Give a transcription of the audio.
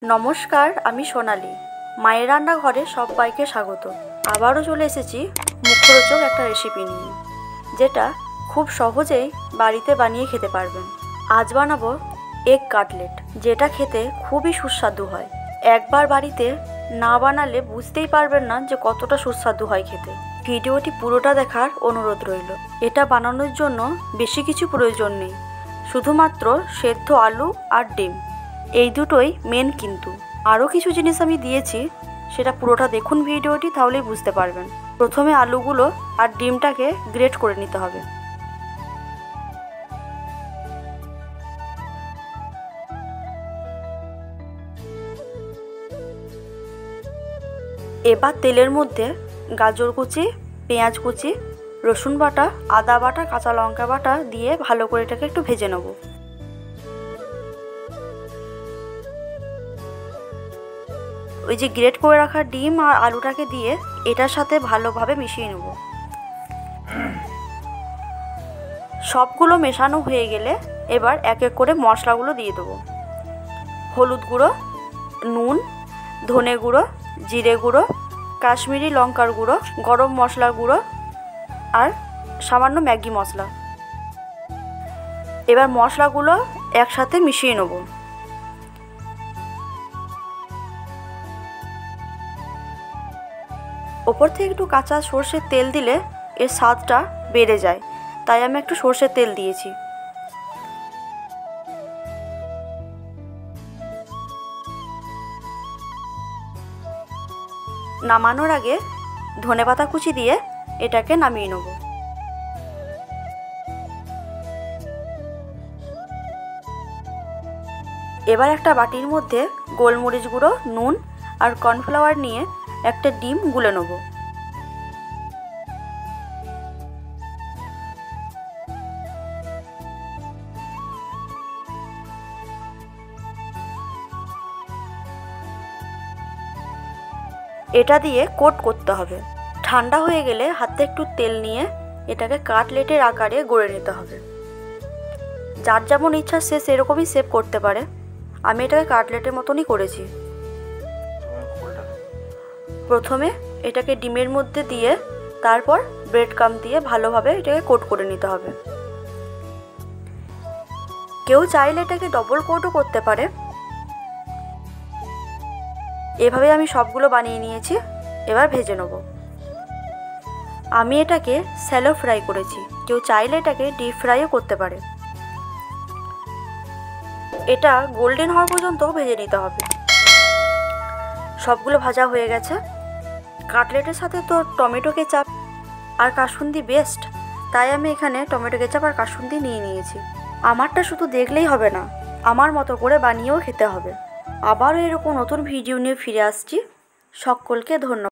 নমস্কার, আমি সোনালি। মায়ের রান্নাঘরে সবাইকে স্বাগত। আবারও চলে এসেছি মুখরোচক একটা রেসিপি নিয়ে, যেটা খুব সহজেই বাড়িতে বানিয়ে খেতে পারবেন। আজ বানাবো এগ কাটলেট, যেটা খেতে খুবই সুস্বাদু হয়। একবার বাড়িতে না বানালে বুঝতেই পারবেন না যে কতটা সুস্বাদু হয় খেতে। ভিডিওটি পুরোটা দেখার অনুরোধ রইল। এটা বানানোর জন্য বেশি কিছু প্রয়োজন নেই, শুধুমাত্র সেদ্ধ আলু আর ডিম, এই দুটোই মেন। কিন্তু আরও কিছু জিনিস আমি দিয়েছি, সেটা পুরোটা দেখুন ভিডিওটি, তাহলেই বুঝতে পারবেন। প্রথমে আলুগুলো আর ডিমটাকে গ্রেট করে নিতে হবে। এবার তেলের মধ্যে গাজর কুচি, পেঁয়াজ কুচি, রসুন বাটা, আদা বাটা, কাঁচা লঙ্কা বাটা দিয়ে ভালো করে এটাকে একটু ভেজে নেব। ওই যে গ্রেট করে রাখা ডিম আর আলুটাকে দিয়ে এটার সাথে ভালোভাবে মিশিয়ে নেব। সবগুলো মেশানো হয়ে গেলে এবার এক এক করে মশলাগুলো দিয়ে দেবো। হলুদ গুঁড়ো, নুন, ধনে গুঁড়ো, জিরে গুঁড়ো, কাশ্মীরি লঙ্কার গুঁড়ো, গরম মশলার গুঁড়ো আর সামান্য ম্যাগি মশলা। এবার মশলাগুলো একসাথে মিশিয়ে নেব। ওপর থেকে একটু কাঁচা সর্ষের তেল দিলে এর স্বাদটা বেড়ে যায়, তাই আমি একটু সর্ষের তেল দিয়েছি। নামানোর আগে ধনেপাতা কুচি দিয়ে এটাকে নামিয়ে নেব। এবার একটা বাটির মধ্যে গোলমরিচ গুঁড়ো, নুন আর কর্নফ্লাওয়ার নিয়ে একটা ডিম গুলে নেব। এটা দিয়ে কোট করতে হবে। ঠান্ডা হয়ে গেলে হাতে একটু তেল নিয়ে এটাকে কাটলেটের আকারে গড়ে নিতে হবে। যার যেমন ইচ্ছা সে সেরকমই শেপ করতে পারে। আমি এটাকে কাটলেটের মতনই করেছি। প্রথমে এটাকে ডিমের মধ্যে দিয়ে তারপর ব্রেড ক্রাম্ব দিয়ে ভালোভাবে এটাকে কোট করে নিতে হবে। কেউ চাইলে এটাকে ডবল কোটও করতে পারে। এভাবে আমি সবগুলো বানিয়ে নিয়েছি। এবার ভেজে নেব। আমি এটাকে শ্যালো ফ্রাই করেছি, কেউ চাইলে এটাকে ডিপ ফ্রাইও করতে পারে। এটা গোল্ডেন হওয়া পর্যন্ত ভেজে নিতে হবে। সবগুলো ভাজা হয়ে গেছে। কাটলেটের সাথে তো টমেটো কেচাপ আর কাসুন্দি বেস্ট, তাই আমি এখানে টমেটো কেচাপ আর কাসুন্দি নিয়ে নিয়েছি। আমারটা শুধু দেখলেই হবে না, আমার মতো করে বানিয়েও খেতে হবে। আবারও এরকম নতুন ভিডিও নিয়ে ফিরে আসছি। সকলকে ধন্যবাদ।